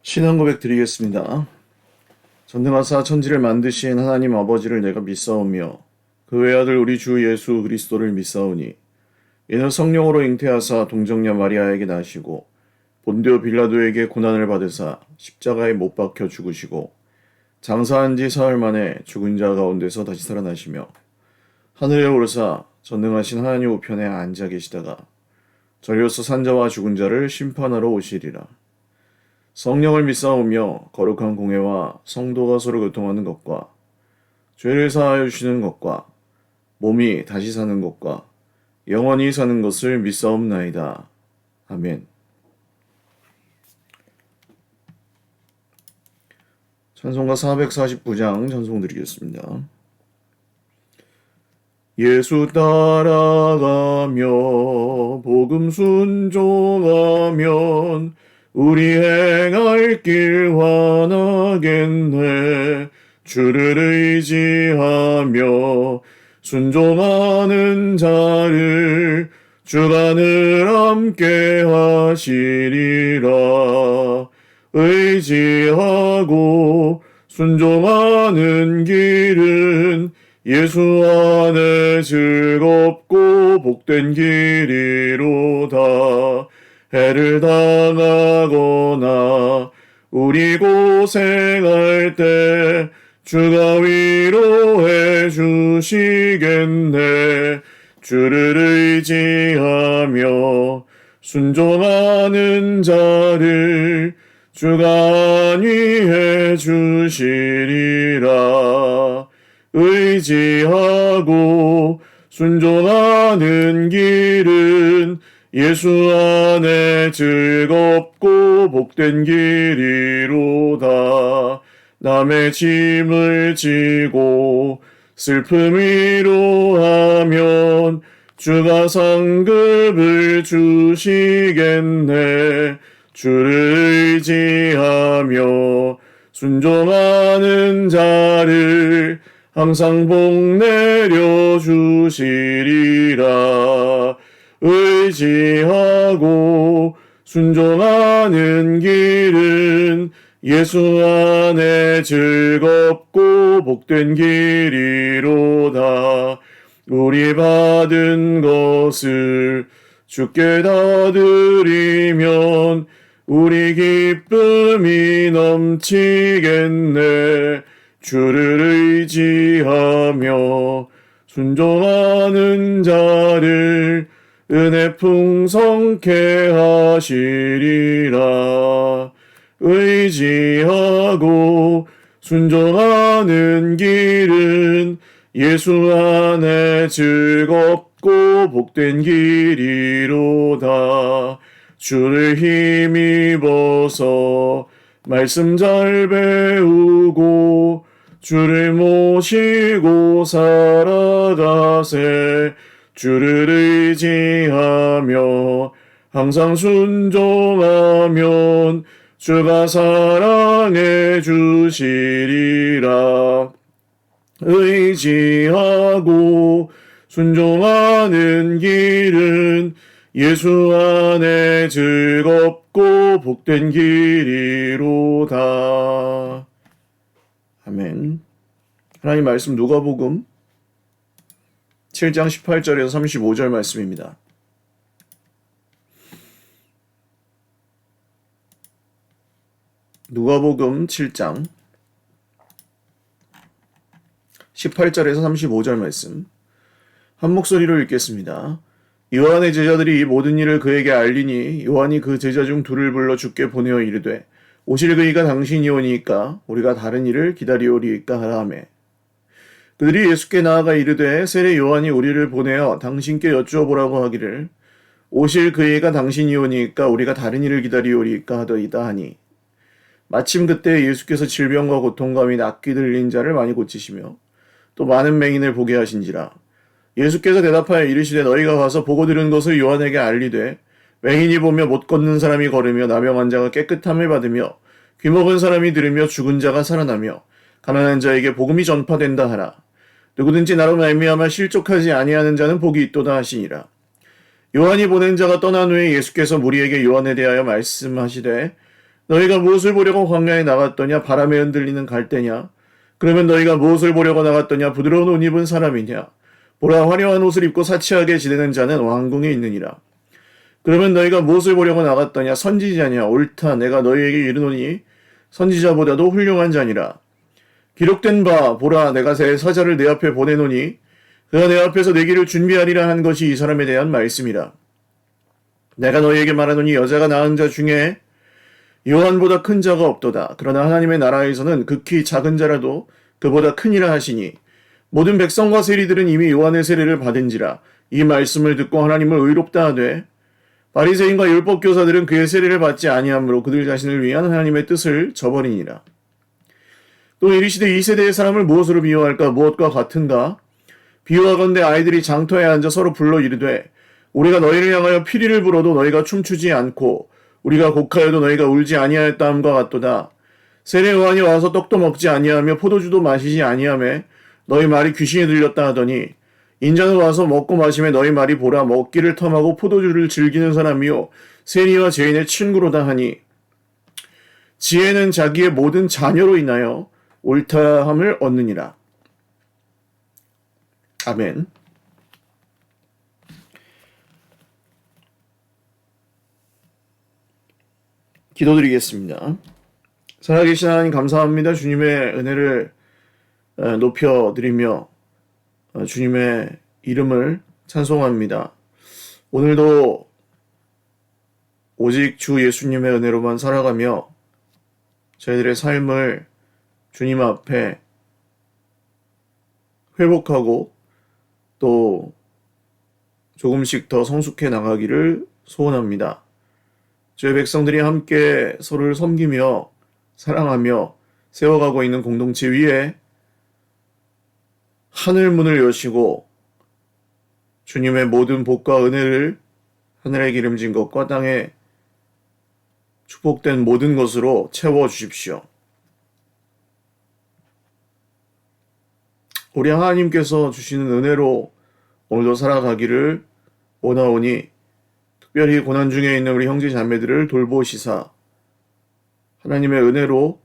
신앙 고백 드리겠습니다. 전능하사 천지를 만드신 하나님 아버지를 내가 믿사오며 그 외아들 우리 주 예수 그리스도를 믿사오니 이는 성령으로 잉태하사 동정녀 마리아에게 나시고 본디오 빌라도에게 고난을 받으사 십자가에 못 박혀 죽으시고 장사한 지 사흘 만에 죽은 자 가운데서 다시 살아나시며 하늘에 오르사 전능하신 하나님 우편에 앉아 계시다가 저리로서 산자와 죽은 자를 심판하러 오시리라. 성령을 믿사오며 거룩한 공회와 성도가 서로 교통하는 것과 죄를 사하여 주시는 것과 몸이 다시 사는 것과 영원히 사는 것을 믿사옵나이다. 아멘. 찬송가 449장 찬송 드리겠습니다. 예수 따라가며 복음 순종하면 우리 행할 길 환하겠네. 주를 의지하며 순종하는 자를 주가 늘 함께 하시리라. 의지하고 순종하는 길은 예수 안에 즐겁고 복된 길이로다. 해를 당하거나 우리 고생할 때 주가 위로해 주시겠네. 주를 의지하며 순종하는 자를 주가 안위해 주시리라. 의지하고 순종하는 길은 예수 안에 즐겁고 복된 길이로다. 남의 짐을 지고 슬픔 위로하면 주가 상급을 주시겠네. 주를 의지하며 순종하는 자를 항상 복 내려 주시리라. 의지하고 순종하는 길은 예수 안에 즐겁고 복된 길이로다. 우리 받은 것을 주께 다 드리면 우리 기쁨이 넘치겠네. 주를 의지하며 순종하는 자를 은혜 풍성케 하시리라. 의지하고 순종하는 길은 예수 안에 즐겁고 복된 길이로다. 주를 힘입어서 말씀 잘 배우고 주를 모시고 살아가세. 주를 의지하며 항상 순종하면 주가 사랑해 주시리라. 의지하고 순종하는 길은 예수 안에 즐겁고 복된 길이로다. 아멘. 하나님 말씀 누가복음 7장 18절에서 35절 말씀입니다. 누가복음 7장 18절에서 35절 말씀 한 목소리로 읽겠습니다. 요한의 제자들이 이 모든 일을 그에게 알리니 요한이 그 제자 중 둘을 불러 주께 보내어 이르되 오실 그이가 당신이오니이까 우리가 다른 일을 기다리오리이까 하라 하매 그들이 예수께 나아가 이르되 세례 요한이 우리를 보내어 당신께 여쭈어보라고 하기를 오실 그이가 당신이오니이까 우리가 다른 일을 기다리오리이까 하더이다 하니 마침 그때 예수께서 질병과 고통과 및 악귀 들린 자를 많이 고치시며 또 많은 맹인을 보게 하신지라. 예수께서 대답하여 이르시되 너희가 가서 보고 들은 것을 요한에게 알리되 맹인이 보며 못 걷는 사람이 걸으며 나병 환자가 깨끗함을 받으며 귀먹은 사람이 들으며 죽은 자가 살아나며 가난한 자에게 복음이 전파된다 하라. 누구든지 나로 말미암아 실족하지 아니하는 자는 복이 있도다 하시니라. 요한이 보낸 자가 떠난 후에 예수께서 무리에게 요한에 대하여 말씀하시되 너희가 무엇을 보려고 광야에 나갔더냐? 바람에 흔들리는 갈대냐? 그러면 너희가 무엇을 보려고 나갔더냐? 부드러운 옷 입은 사람이냐? 보라, 화려한 옷을 입고 사치하게 지내는 자는 왕궁에 있느니라. 그러면 너희가 무엇을 보려고 나갔더냐? 선지자냐? 옳다, 내가 너희에게 이르노니 선지자보다도 훌륭한 자니라. 기록된 바, 보라, 내가 새 사자를 내 앞에 보내노니 그가 내 앞에서 내 길을 준비하리라 한 것이 이 사람에 대한 말씀이라. 내가 너희에게 말하노니 여자가 낳은 자 중에 요한보다 큰 자가 없도다. 그러나 하나님의 나라에서는 극히 작은 자라도 그보다 크니라 하시니 모든 백성과 세리들은 이미 요한의 세례를 받은지라. 이 말씀을 듣고 하나님을 의롭다 하되 바리새인과 율법교사들은 그의 세례를 받지 아니하므로 그들 자신을 위한 하나님의 뜻을 저버리니라. 또 이르시되 이 세대의 사람을 무엇으로 비유할까? 무엇과 같은가? 비유하건대 아이들이 장터에 앉아 서로 불러 이르되 우리가 너희를 향하여 피리를 불어도 너희가 춤추지 않고 우리가 곡하여도 너희가 울지 아니하였다함과 같도다. 세례 요한이 와서 떡도 먹지 아니하며 포도주도 마시지 아니하며 너희 말이 귀신이 들렸다 하더니 인자는 와서 먹고 마시며 너희 말이 보라 먹기를 탐하고 포도주를 즐기는 사람이요 세리와 죄인의 친구로다 하니 지혜는 자기의 모든 자녀로 인하여 옳다함을 얻느니라. 아멘. 기도드리겠습니다. 살아계신 하나님 감사합니다. 주님의 은혜를 높여드리며 주님의 이름을 찬송합니다. 오늘도 오직 주 예수님의 은혜로만 살아가며 저희들의 삶을 주님 앞에 회복하고 또 조금씩 더 성숙해 나가기를 소원합니다. 저희 백성들이 함께 서로를 섬기며 사랑하며 세워가고 있는 공동체 위에 하늘 문을 여시고 주님의 모든 복과 은혜를 하늘에 기름진 것과 땅에 축복된 모든 것으로 채워주십시오. 우리 하나님께서 주시는 은혜로 오늘도 살아가기를 원하오니 특별히 고난 중에 있는 우리 형제 자매들을 돌보시사 하나님의 은혜로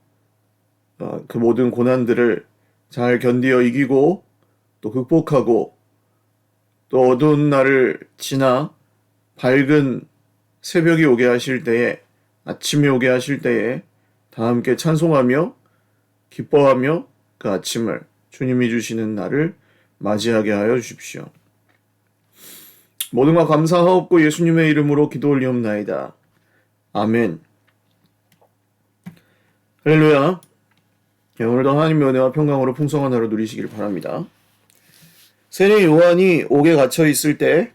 그 모든 고난들을 잘 견디어 이기고 또 극복하고 또 어두운 날을 지나 밝은 새벽이 오게 하실 때에 아침이 오게 하실 때에 다 함께 찬송하며 기뻐하며 그 아침을 주님이 주시는 날을 맞이하게 하여 주십시오. 모든 것 감사하옵고 예수님의 이름으로 기도 올리옵나이다. 아멘. 할렐루야. 오늘도 하나님의 은혜와 평강으로 풍성한 하루 누리시길 바랍니다. 세례 요한이 옥에 갇혀 있을 때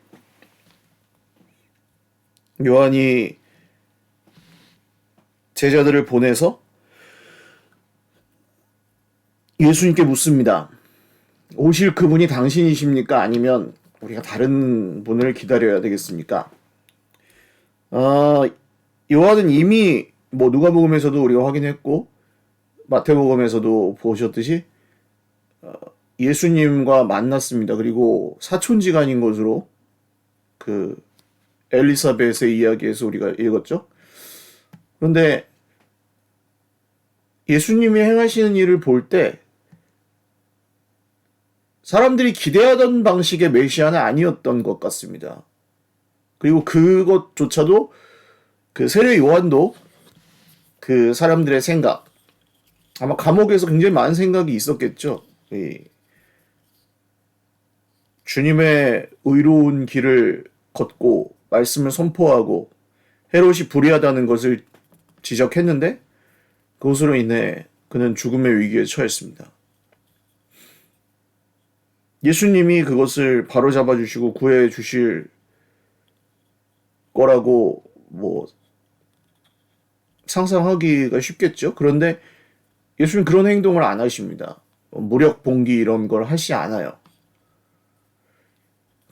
요한이 제자들을 보내서 예수님께 묻습니다. 오실 그분이 당신이십니까? 아니면 우리가 다른 분을 기다려야 되겠습니까? 요한은 이미 누가복음에서도 우리가 확인했고 마태복음에서도 보셨듯이 예수님과 만났습니다. 그리고 사촌지간인 것으로 그 엘리사벳의 이야기에서 우리가 읽었죠. 그런데 예수님이 행하시는 일을 볼 때 사람들이 기대하던 방식의 메시아는 아니었던 것 같습니다. 그리고 그것조차도 그 세례 요한도 그 사람들의 생각, 아마 감옥에서 굉장히 많은 생각이 있었겠죠. 주님의 의로운 길을 걷고 말씀을 선포하고 헤롯이 불의하다는 것을 지적했는데 그것으로 인해 그는 죽음의 위기에 처했습니다. 예수님이 그것을 바로잡아 주시고 구해 주실 거라고 상상하기가 쉽겠죠. 그런데 예수님 그런 행동을 안 하십니다. 무력 봉기 이런 걸 하시지 않아요.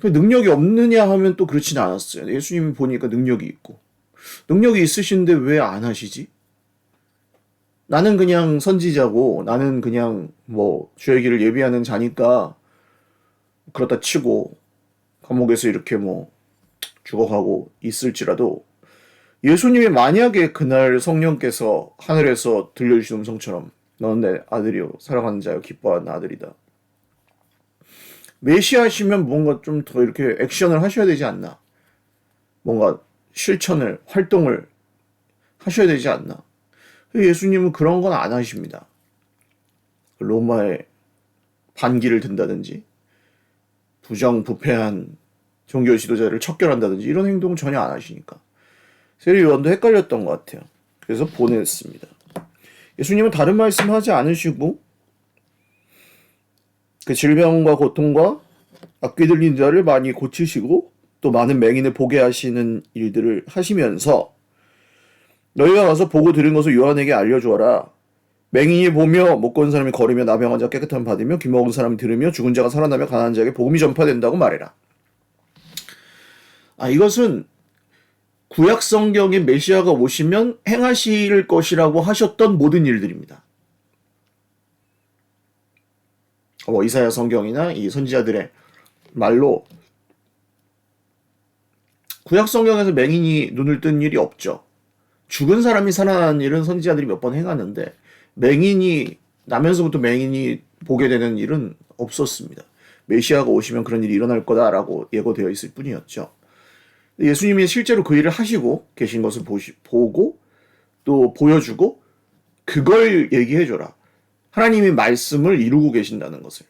능력이 없느냐 하면 또 그렇진 않았어요. 예수님이 보니까 능력이 있고 능력이 있으신데 왜 안 하시지? 나는 그냥 선지자고 나는 그냥 주의 길을 예비하는 자니까 그렇다 치고 감옥에서 이렇게 죽어가고 있을지라도 예수님이 만약에 그날 성령께서 하늘에서 들려주신 음성처럼 너는 내 아들이요 사랑하는 자요 기뻐하는 아들이다. 메시아시면 뭔가 좀 더 이렇게 액션을 하셔야 되지 않나. 뭔가 실천을, 활동을 하셔야 되지 않나. 예수님은 그런 건 안 하십니다. 로마의 반기를 든다든지 부정부패한 종교 지도자를 척결한다든지 이런 행동은 전혀 안 하시니까 세례 요한도 헷갈렸던 것 같아요. 그래서 보냈습니다. 예수님은 다른 말씀 하지 않으시고 그 질병과 고통과 악귀 들린 자를 많이 고치시고 또 많은 맹인을 보게 하시는 일들을 하시면서 너희가 가서 보고 들은 것을 요한에게 알려주어라. 맹인이 보며 못 걷는 사람이 걸으며 나병한 자 깨끗함 받으며 귀 먹은 사람이 들으며 죽은 자가 살아나며 가난한 자에게 복음이 전파된다고 말해라. 이것은 구약 성경에 메시아가 오시면 행하실 것이라고 하셨던 모든 일들입니다. 이사야 성경이나 이 선지자들의 말로 구약 성경에서 맹인이 눈을 뜬 일이 없죠. 죽은 사람이 살아나는 일은 선지자들이 몇 번 행하는데 맹인이 나면서부터 맹인이 보게 되는 일은 없었습니다. 메시아가 오시면 그런 일이 일어날 거다라고 예고되어 있을 뿐이었죠. 예수님이 실제로 그 일을 하시고 계신 것을 보고 또 보여주고 그걸 얘기해줘라. 하나님이 말씀을 이루고 계신다는 것을.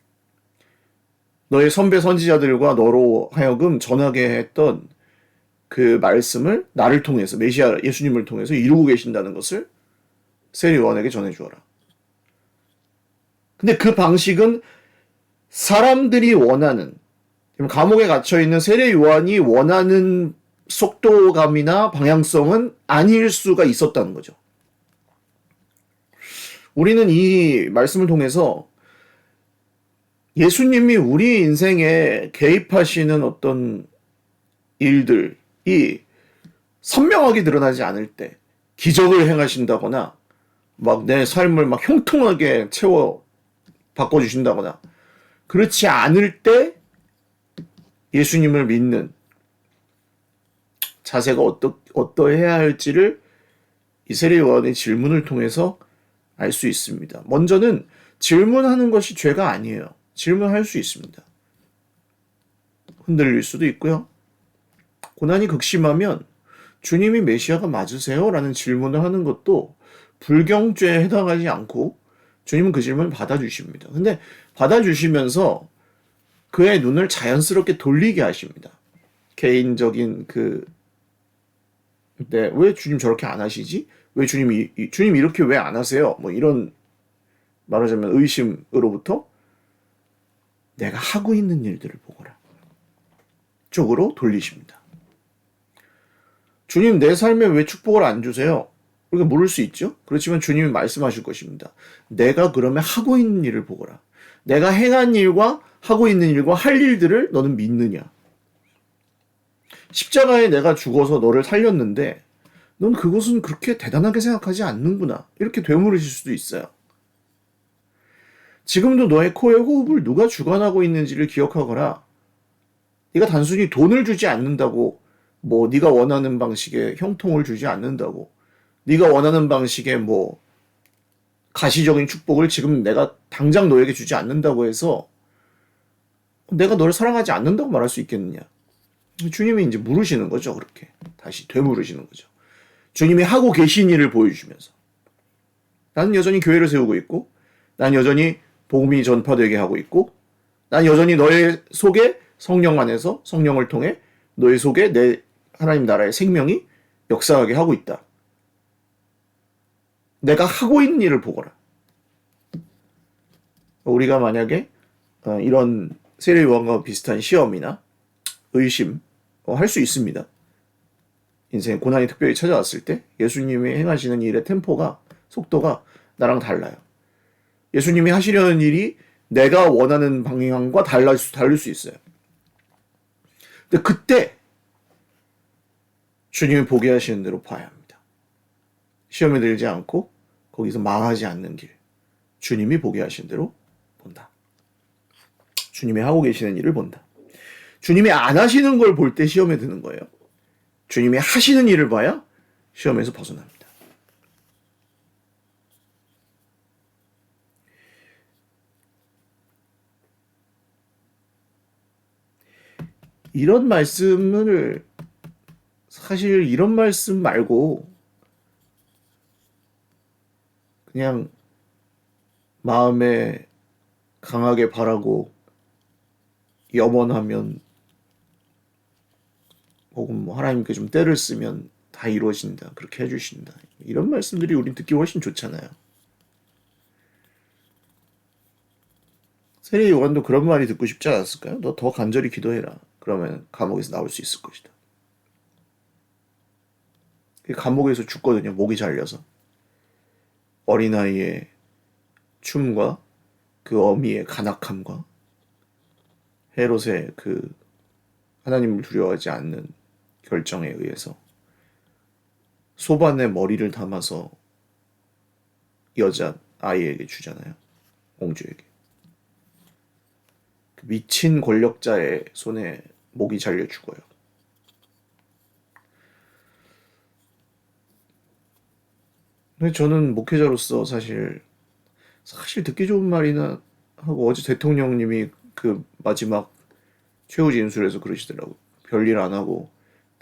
너의 선배 선지자들과 너로 하여금 전하게 했던 그 말씀을 나를 통해서 메시아 예수님을 통해서 이루고 계신다는 것을 세례 요한에게 전해주어라. 근데 그 방식은 사람들이 원하는 감옥에 갇혀있는 세례 요한이 원하는 속도감이나 방향성은 아닐 수가 있었다는 거죠. 우리는 이 말씀을 통해서 예수님이 우리 인생에 개입하시는 어떤 일들이 선명하게 드러나지 않을 때 기적을 행하신다거나 막 내 삶을 막 형통하게 바꿔주신다거나 그렇지 않을 때 예수님을 믿는 자세가 어떠해야 할지를 이 세례 요한의 질문을 통해서 알 수 있습니다. 먼저는 질문하는 것이 죄가 아니에요. 질문할 수 있습니다. 흔들릴 수도 있고요. 고난이 극심하면 주님이 메시아가 맞으세요? 라는 질문을 하는 것도 불경죄에 해당하지 않고 주님은 그 질문을 받아주십니다. 근데 받아주시면서 그의 눈을 자연스럽게 돌리게 하십니다. 개인적인 왜 주님 저렇게 안 하시지? 왜 주님 이렇게 왜 안 하세요? 뭐 이런 말하자면 의심으로부터 내가 하고 있는 일들을 보거라. 쪽으로 돌리십니다. 주님 내 삶에 왜 축복을 안 주세요? 우리가 모를 수 있죠. 그렇지만 주님이 말씀하실 것입니다. 내가 그러면 하고 있는 일을 보거라. 내가 행한 일과 하고 있는 일과 할 일들을 너는 믿느냐. 십자가에 내가 죽어서 너를 살렸는데 넌 그것은 그렇게 대단하게 생각하지 않는구나. 이렇게 되물으실 수도 있어요. 지금도 너의 코에 호흡을 누가 주관하고 있는지를 기억하거라. 네가 단순히 돈을 주지 않는다고 네가 원하는 방식의 형통을 주지 않는다고 네가 원하는 방식의 가시적인 축복을 지금 내가 당장 너에게 주지 않는다고 해서 내가 너를 사랑하지 않는다고 말할 수 있겠느냐. 주님이 이제 물으시는 거죠. 그렇게 다시 되물으시는 거죠. 주님이 하고 계신 일을 보여주시면서 나는 여전히 교회를 세우고 있고 난 여전히 복음이 전파되게 하고 있고 난 여전히 너의 속에 성령 안에서 성령을 통해 너의 속에 내 하나님 나라의 생명이 역사하게 하고 있다. 내가 하고 있는 일을 보거라. 우리가 만약에 이런 세례 요한과 비슷한 시험이나 의심 할 수 있습니다. 인생에 고난이 특별히 찾아왔을 때 예수님이 행하시는 일의 템포가 속도가 나랑 달라요. 예수님이 하시려는 일이 내가 원하는 방향과 다를 수 있어요. 근데 그때 주님이 보게 하시는 대로 봐야 합니다. 시험에 들지 않고 거기서 망하지 않는 길. 주님이 보게 하시는 대로 본다. 주님이 하고 계시는 일을 본다. 주님이 안 하시는 걸 볼 때 시험에 드는 거예요. 주님이 하시는 일을 봐야 시험에서 벗어납니다. 이런 말씀을 사실 이런 말씀 말고 그냥 마음에 강하게 바라고 염원하면 혹은 뭐 하나님께 좀 때를 쓰면 다 이루어진다. 그렇게 해주신다. 이런 말씀들이 우린 듣기 훨씬 좋잖아요. 세례 요한도 그런 말이 듣고 싶지 않았을까요? 너 더 간절히 기도해라. 그러면 감옥에서 나올 수 있을 것이다. 감옥에서 죽거든요. 목이 잘려서. 어린아이의 춤과 그 어미의 간악함과 헤롯의 그 하나님을 두려워하지 않는 결정에 의해서 소반에 머리를 담아서 여자 아이에게 주잖아요. 공주에게. 그 미친 권력자의 손에 목이 잘려 죽어요. 근데 저는 목회자로서 사실 듣기 좋은 말이나 하고 어제 대통령님이 그 마지막 최후 진술에서 그러시더라고. 별일 안 하고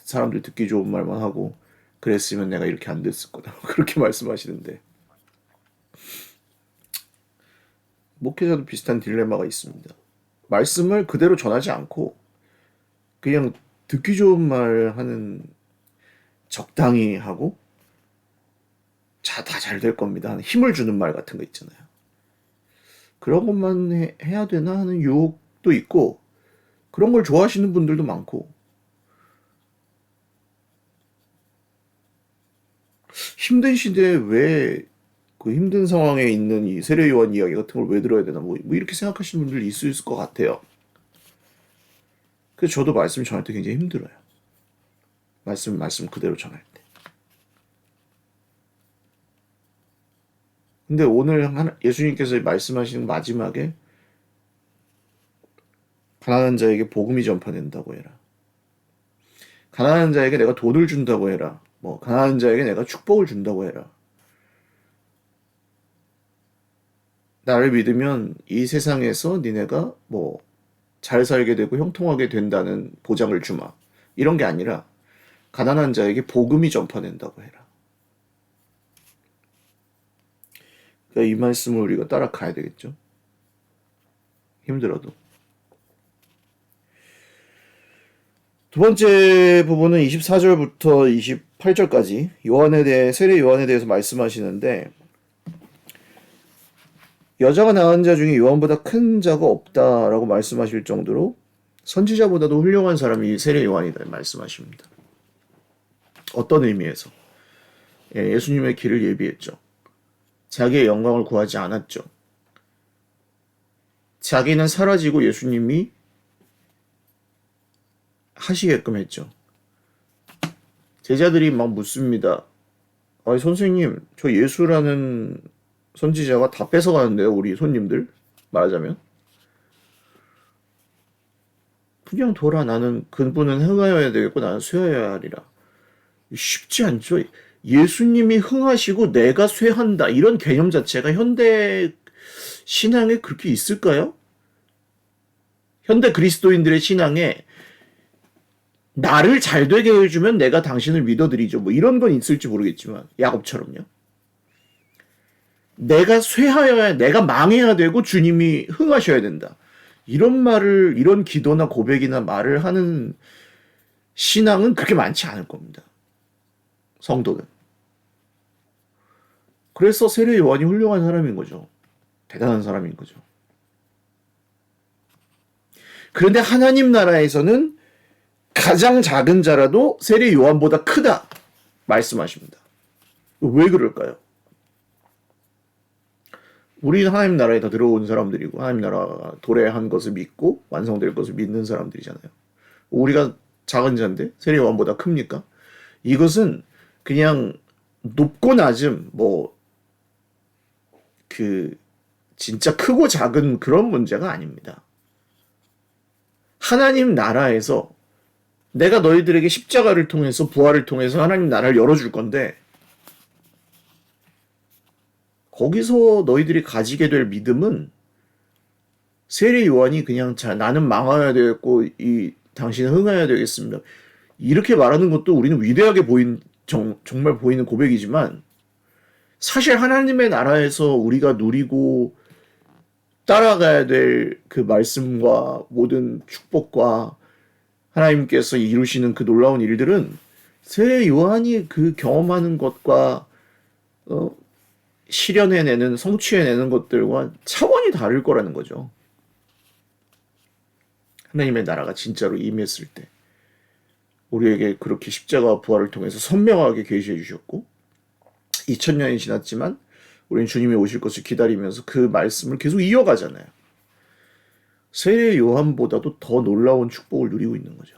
사람들 듣기 좋은 말만 하고 그랬으면 내가 이렇게 안 됐을 거다. 그렇게 말씀하시는데 목회자도 비슷한 딜레마가 있습니다. 말씀을 그대로 전하지 않고 그냥 듣기 좋은 말 하는 적당히 하고 다 잘 될 겁니다 하는 힘을 주는 말 같은 거 있잖아요. 그런 것만 해야 되나 하는 유혹도 있고 그런 걸 좋아하시는 분들도 많고 힘든 시대에 왜 그 힘든 상황에 있는 이 세례 요한 이야기 같은 걸 왜 들어야 되나 뭐 이렇게 생각하시는 분들이 있을 것 같아요. 그래서 저도 말씀 전할 때 굉장히 힘들어요. 말씀 그대로 전할 때. 근데 오늘 예수님께서 말씀하시는 마지막에 가난한 자에게 복음이 전파된다고 해라. 가난한 자에게 내가 돈을 준다고 해라. 뭐 가난한 자에게 내가 축복을 준다고 해라. 나를 믿으면 이 세상에서 니네가 뭐 잘 살게 되고 형통하게 된다는 보장을 주마. 이런 게 아니라 가난한 자에게 복음이 전파된다고 해라. 그러니까 이 말씀을 우리가 따라가야 되겠죠. 힘들어도. 두 번째 부분은 24절부터 28절까지 세례 요한에 대해서 말씀하시는데 여자가 낳은 자 중에 요한보다 큰 자가 없다라고 말씀하실 정도로 선지자보다도 훌륭한 사람이 세례 요한이다 말씀하십니다. 어떤 의미에서? 예수님의 길을 예비했죠. 자기의 영광을 구하지 않았죠. 자기는 사라지고 예수님이 하시게끔 했죠. 제자들이 막 묻습니다. 아니 선생님, 저 예수라는 선지자가 다 뺏어가는데요, 우리 손님들 말하자면. 그냥 둬라. 나는 그분은 흥하여야 되겠고 나는 쇠하여야 하리라. 쉽지 않죠. 예수님이 흥하시고 내가 쇠한다. 이런 개념 자체가 현대 신앙에 그렇게 있을까요? 현대 그리스도인들의 신앙에 나를 잘 되게 해주면 내가 당신을 믿어드리죠. 뭐 이런 건 있을지 모르겠지만 야곱처럼요. 내가 쇠하여야 내가 망해야 되고 주님이 흥하셔야 된다. 이런 기도나 고백이나 말을 하는 신앙은 그렇게 많지 않을 겁니다. 성도는. 그래서 세례 요한이 훌륭한 사람인 거죠. 대단한 사람인 거죠. 그런데 하나님 나라에서는 가장 작은 자라도 세례 요한보다 크다 말씀하십니다. 왜 그럴까요? 우리는 하나님 나라에 다 들어온 사람들이고 하나님 나라가 도래한 것을 믿고 완성될 것을 믿는 사람들이잖아요. 우리가 작은 자인데 세례 요한보다 큽니까? 이것은 그냥 높고 낮음 진짜 크고 작은 그런 문제가 아닙니다. 하나님 나라에서 내가 너희들에게 십자가를 통해서 부활을 통해서 하나님 나라를 열어줄 건데 거기서 너희들이 가지게 될 믿음은 세례 요한이 그냥 자 나는 망하여야 되겠고 이 당신은 흥하여야 되겠습니다. 이렇게 말하는 것도 우리는 위대하게 정말 보이는 고백이지만 사실 하나님의 나라에서 우리가 누리고 따라가야 될 그 말씀과 모든 축복과 하나님께서 이루시는 그 놀라운 일들은 세례 요한이 그 경험하는 것과 실현해내는 성취해내는 것들과 차원이 다를 거라는 거죠. 하나님의 나라가 진짜로 임했을 때 우리에게 그렇게 십자가와 부활을 통해서 선명하게 계시해 주셨고 2000년이 지났지만 우리는 주님이 오실 것을 기다리면서 그 말씀을 계속 이어가잖아요. 세례 요한보다도 더 놀라운 축복을 누리고 있는 거죠.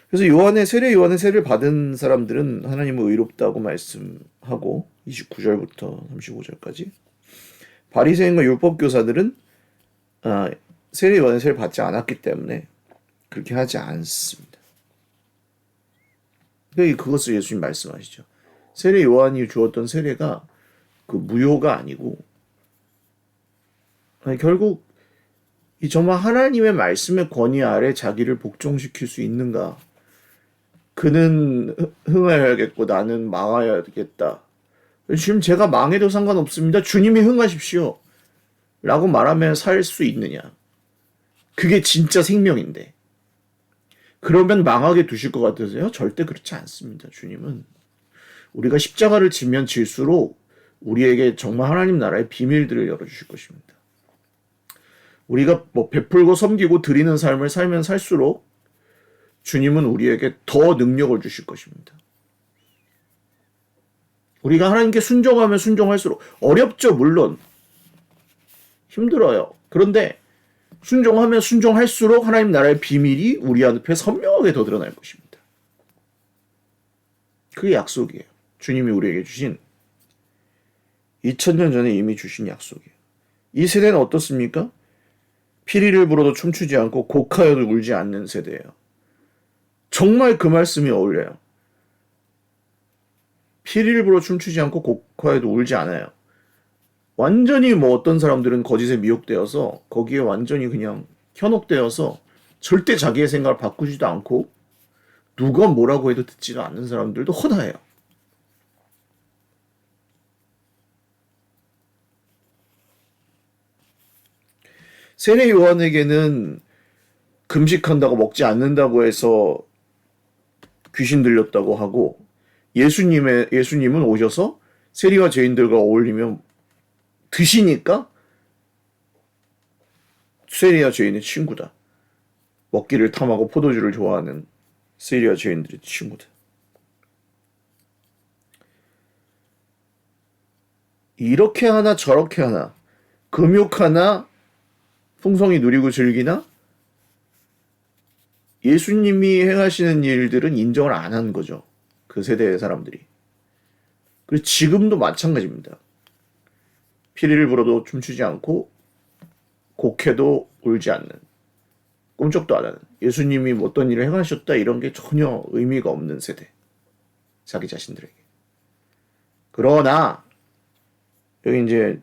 그래서 세례 요한의 세례를 받은 사람들은 하나님은 의롭다고 말씀하고 29절부터 35절까지 바리새인과 율법 교사들은 세례 요한의 세례를 받지 않았기 때문에 그렇게 하지 않습니다. 그것을 예수님 말씀하시죠. 세례 요한이 주었던 세례가 그 무효가 아니고 결국 정말 하나님의 말씀의 권위 아래 자기를 복종시킬 수 있는가? 그는 흥하여야겠고 나는 망하여야겠다. 지금 제가 망해도 상관없습니다. 주님이 흥하십시오. 라고 말하면 살 수 있느냐? 그게 진짜 생명인데. 그러면 망하게 두실 것 같으세요? 절대 그렇지 않습니다. 주님은 우리가 십자가를 지면 질수록 우리에게 정말 하나님 나라의 비밀들을 열어주실 것입니다. 우리가 베풀고 섬기고 드리는 삶을 살면 살수록 주님은 우리에게 더 능력을 주실 것입니다. 우리가 하나님께 순종하면 순종할수록 어렵죠. 물론 힘들어요. 그런데 순종하면 순종할수록 하나님 나라의 비밀이 우리 앞에 선명하게 더 드러날 것입니다. 그게 약속이에요. 주님이 우리에게 주신 2000년 전에 이미 주신 약속이에요. 이 세대는 어떻습니까? 피리를 불어도 춤추지 않고 곡하여도 울지 않는 세대예요. 정말 그 말씀이 어울려요. 피리를 불어 춤추지 않고 곡하여도 울지 않아요. 완전히 어떤 사람들은 거짓에 미혹되어서 거기에 완전히 그냥 현혹되어서 절대 자기의 생각을 바꾸지도 않고 누가 뭐라고 해도 듣지도 않는 사람들도 허다해요. 세례 요한에게는 금식한다고 먹지 않는다고 해서 귀신 들렸다고 하고 예수님은 오셔서 세리와 죄인들과 어울리면 드시니까 세리와 죄인의 친구다. 먹기를 탐하고 포도주를 좋아하는 세리와 죄인들의 친구다. 이렇게 하나 저렇게 하나 금욕하나 풍성히 누리고 즐기나 예수님이 행하시는 일들은 인정을 안 한 거죠. 그 세대의 사람들이. 그리고 지금도 마찬가지입니다. 피리를 불어도 춤추지 않고 곡해도 울지 않는 꿈쩍도 안 하는 예수님이 어떤 일을 행하셨다 이런 게 전혀 의미가 없는 세대. 자기 자신들에게. 그러나 여기 이제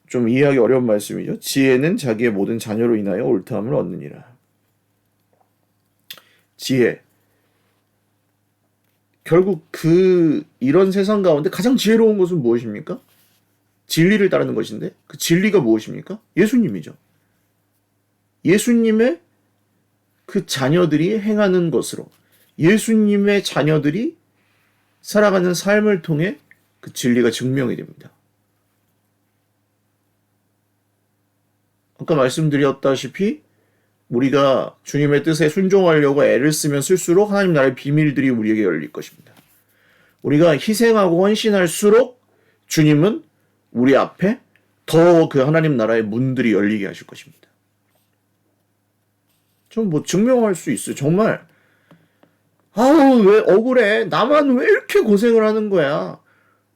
좀 이해하기 어려운 말씀이죠. 지혜는 자기의 모든 자녀로 인하여 옳다함을 얻느니라. 지혜. 결국 이런 세상 가운데 가장 지혜로운 것은 무엇입니까? 진리를 따르는 것인데 그 진리가 무엇입니까? 예수님이죠. 예수님의 그 자녀들이 행하는 것으로 예수님의 자녀들이 살아가는 삶을 통해 그 진리가 증명이 됩니다. 아까 말씀드렸다시피 우리가 주님의 뜻에 순종하려고 애를 쓰면 쓸수록 하나님 나라의 비밀들이 우리에게 열릴 것입니다. 우리가 희생하고 헌신할수록 주님은 우리 앞에 더 그 하나님 나라의 문들이 열리게 하실 것입니다. 좀 증명할 수 있어요. 정말 아우 왜 억울해? 나만 왜 이렇게 고생을 하는 거야?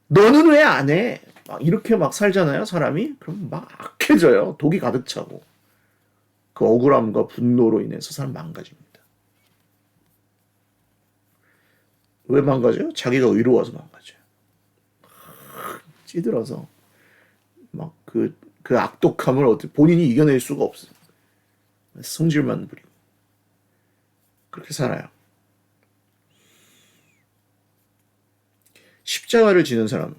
너는 왜 안 해? 막 이렇게 막 살잖아요, 사람이? 그럼 막 악해져요. 독이 가득 차고. 그 억울함과 분노로 인해서 사람 망가집니다. 왜 망가져요? 자기가 의로워서 망가져요. 찌들어서 막 그 악독함을 어떻게 본인이 이겨낼 수가 없어요. 성질만 부리고. 그렇게 살아요. 십자가를 지는 사람.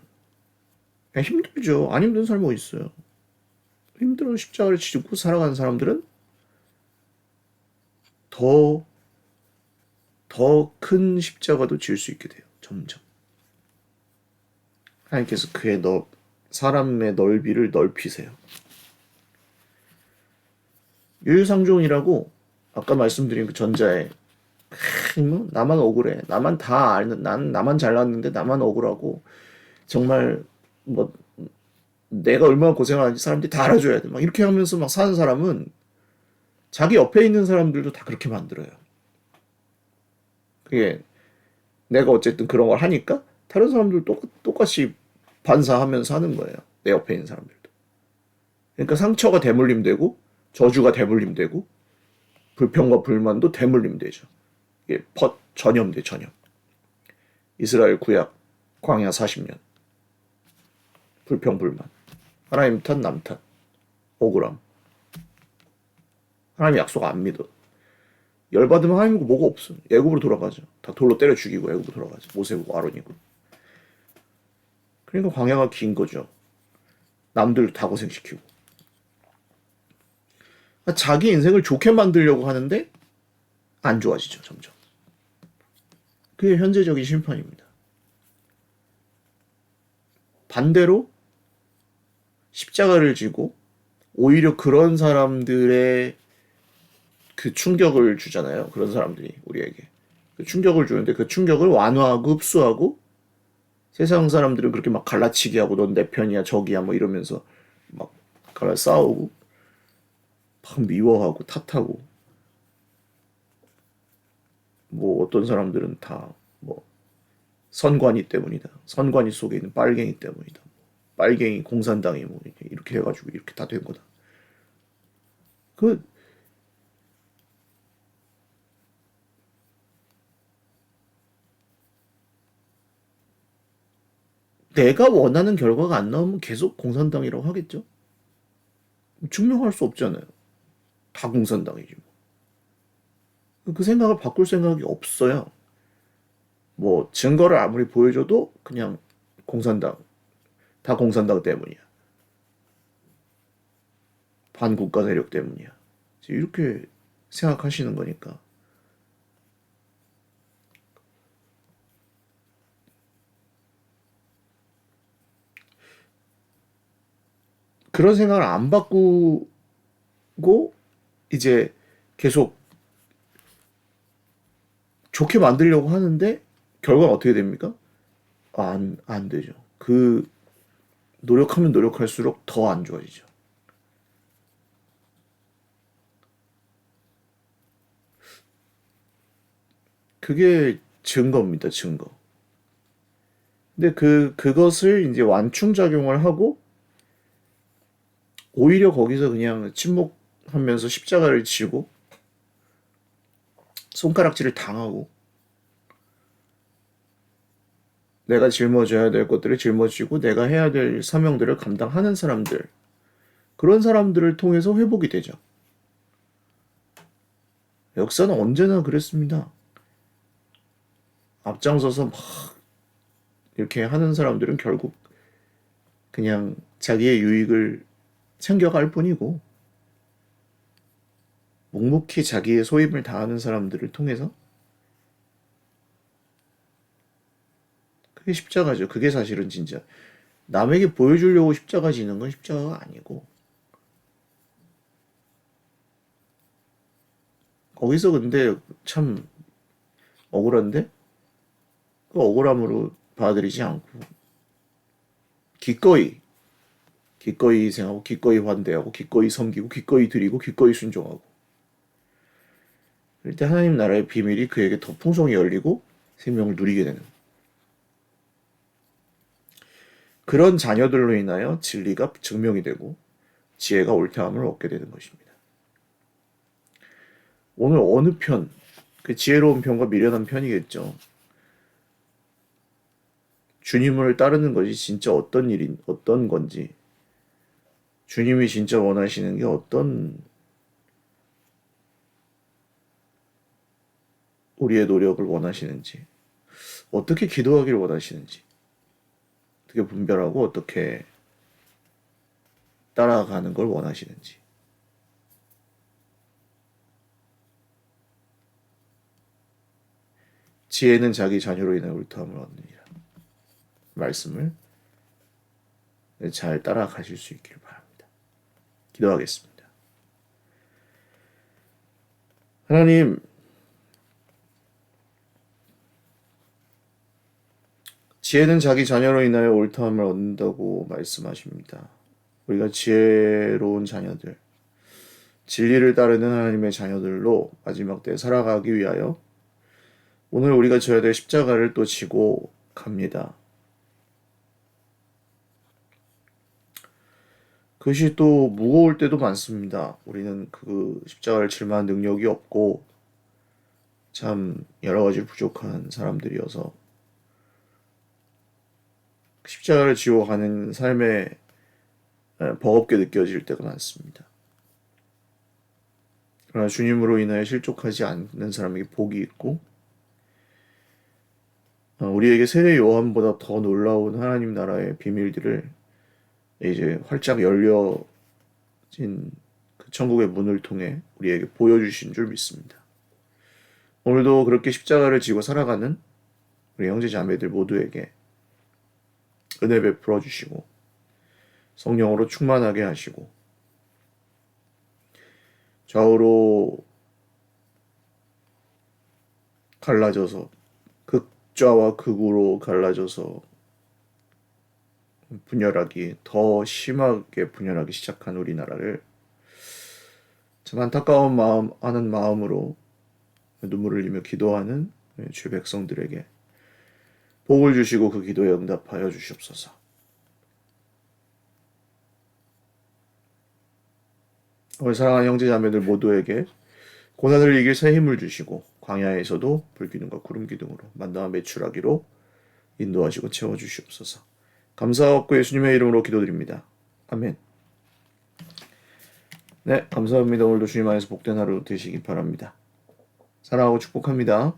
힘들죠. 안 힘든 사람이 어디 있어요. 힘들어 십자가를 지고 살아가는 사람들은 더 큰 십자가도 지을 수 있게 돼요. 점점. 하나님께서 사람의 넓이를 넓히세요. 유유상종이라고 아까 말씀드린 그 전자에 뭐 나만 억울해. 나만 다 아는 나만 잘났는데 나만 억울하고 정말 뭐 내가 얼마나 고생하는지 사람들이 다 알아줘야 돼. 막 이렇게 하면서 막 사는 사람은 자기 옆에 있는 사람들도 다 그렇게 만들어요. 그게 내가 어쨌든 그런 걸 하니까 다른 사람들도 똑같이 반사하면서 하는 거예요. 내 옆에 있는 사람들도. 그러니까 상처가 대물림되고 저주가 대물림되고 불평과 불만도 대물림되죠. 이게 전염돼 전염. 이스라엘 구약 광야 40년. 불평 불만. 하나님 탓 남 탓. 억울함. 하나님 약속 안 믿어. 열받으면 하나님이고 뭐가 없어. 애굽으로 돌아가죠. 다 돌로 때려 죽이고 애굽으로 돌아가죠. 모세고 아론이고. 그러니까 광야가 긴 거죠. 남들 다 고생시키고. 자기 인생을 좋게 만들려고 하는데 안 좋아지죠. 점점. 그게 현재적인 심판입니다. 반대로 십자가를 지고 오히려 그런 사람들의 그 충격을 주잖아요. 그런 사람들이 우리에게. 그 충격을 주는데 그 충격을 완화하고 흡수하고 세상 사람들은 그렇게 막 갈라치기 하고 넌 내 편이야 적이야 뭐 이러면서 막 싸우고 막 미워하고 탓하고 뭐 어떤 사람들은 다 뭐 선관위 때문이다. 선관위 속에 있는 빨갱이 때문이다. 빨갱이 공산당이 뭐 이렇게 해가지고 이렇게 다 된 거다. 그 내가 원하는 결과가 안 나오면 계속 공산당이라고 하겠죠? 증명할 수 없잖아요. 다 공산당이지 뭐. 그 생각을 바꿀 생각이 없어요. 뭐 증거를 아무리 보여줘도 그냥 공산당, 다 공산당 때문이야. 반국가 세력 때문이야. 이렇게 생각하시는 거니까. 그런 생각을 안 바꾸고 이제 계속 좋게 만들려고 하는데 결과는 어떻게 됩니까? 안 되죠. 노력하면 노력할수록 더 안 좋아지죠. 그게 증거입니다, 증거. 근데 그것을 이제 완충작용을 하고 오히려 거기서 그냥 침묵하면서 십자가를 지고 손가락질을 당하고 내가 짊어져야 될 것들을 짊어지고 내가 해야 될 사명들을 감당하는 사람들 그런 사람들을 통해서 회복이 되죠. 역사는 언제나 그랬습니다. 앞장서서 막 이렇게 하는 사람들은 결국 그냥 자기의 유익을 챙겨갈 뿐이고 묵묵히 자기의 소임을 다하는 사람들을 통해서 그게 십자가죠. 그게 사실은 진짜 남에게 보여주려고 십자가 지는 건 십자가가 아니고 거기서 근데 참 억울한데 그 억울함으로 받아들이지 않고 기꺼이 희생하고 기꺼이 환대하고 기꺼이 섬기고 기꺼이 드리고 기꺼이 순종하고 그럴 때 하나님 나라의 비밀이 그에게 더 풍성히 열리고 생명을 누리게 되는 그런 자녀들로 인하여 진리가 증명이 되고 지혜가 옳다함을 얻게 되는 것입니다. 오늘 어느 편, 그 지혜로운 편과 미련한 편이겠죠. 주님을 따르는 것이 진짜 어떤 건지, 주님이 진짜 원하시는 게 어떤 우리의 노력을 원하시는지, 어떻게 기도하기를 원하시는지, 어떻게 분별하고 어떻게 따라가는 걸 원하시는지. 지혜는 자기 자녀로 인해 옳다함을 얻느니라. 말씀을 잘 따라가실 수 있기를 바랍니다. 기도하겠습니다. 하나님, 지혜는 자기 자녀로 인하여 옳다함을 얻는다고 말씀하십니다. 우리가 지혜로운 자녀들, 진리를 따르는 하나님의 자녀들로 마지막 때 살아가기 위하여 오늘 우리가 져야 될 십자가를 또 지고 갑니다. 그것이 또 무거울 때도 많습니다. 우리는 그 십자가를 질 만한 능력이 없고 참 여러 가지 부족한 사람들이어서 십자가를 지고 가는 삶에 버겁게 느껴질 때가 많습니다. 그러나 주님으로 인하여 실족하지 않는 사람에게 복이 있고 우리에게 세례 요한보다 더 놀라운 하나님 나라의 비밀들을 이제 활짝 열려진 그 천국의 문을 통해 우리에게 보여주신 줄 믿습니다. 오늘도 그렇게 십자가를 지고 살아가는 우리 형제 자매들 모두에게 은혜 베풀어 주시고 성령으로 충만하게 하시고 좌우로 갈라져서 극좌와 극우로 갈라져서 더 심하게 분열하기 시작한 우리나라를 참 안타까운 하는 마음으로 눈물을 흘리며 기도하는 주의 백성들에게 복을 주시고 그 기도에 응답하여 주시옵소서. 우리 사랑하는 형제 자매들 모두에게 고난을 이길 새 힘을 주시고 광야에서도 불기둥과 구름기둥으로 만나와 매출하기로 인도하시고 채워주시옵소서. 감사하고 예수님의 이름으로 기도드립니다. 아멘. 네, 감사합니다. 오늘도 주님 안에서 복된 하루 되시기 바랍니다. 사랑하고 축복합니다.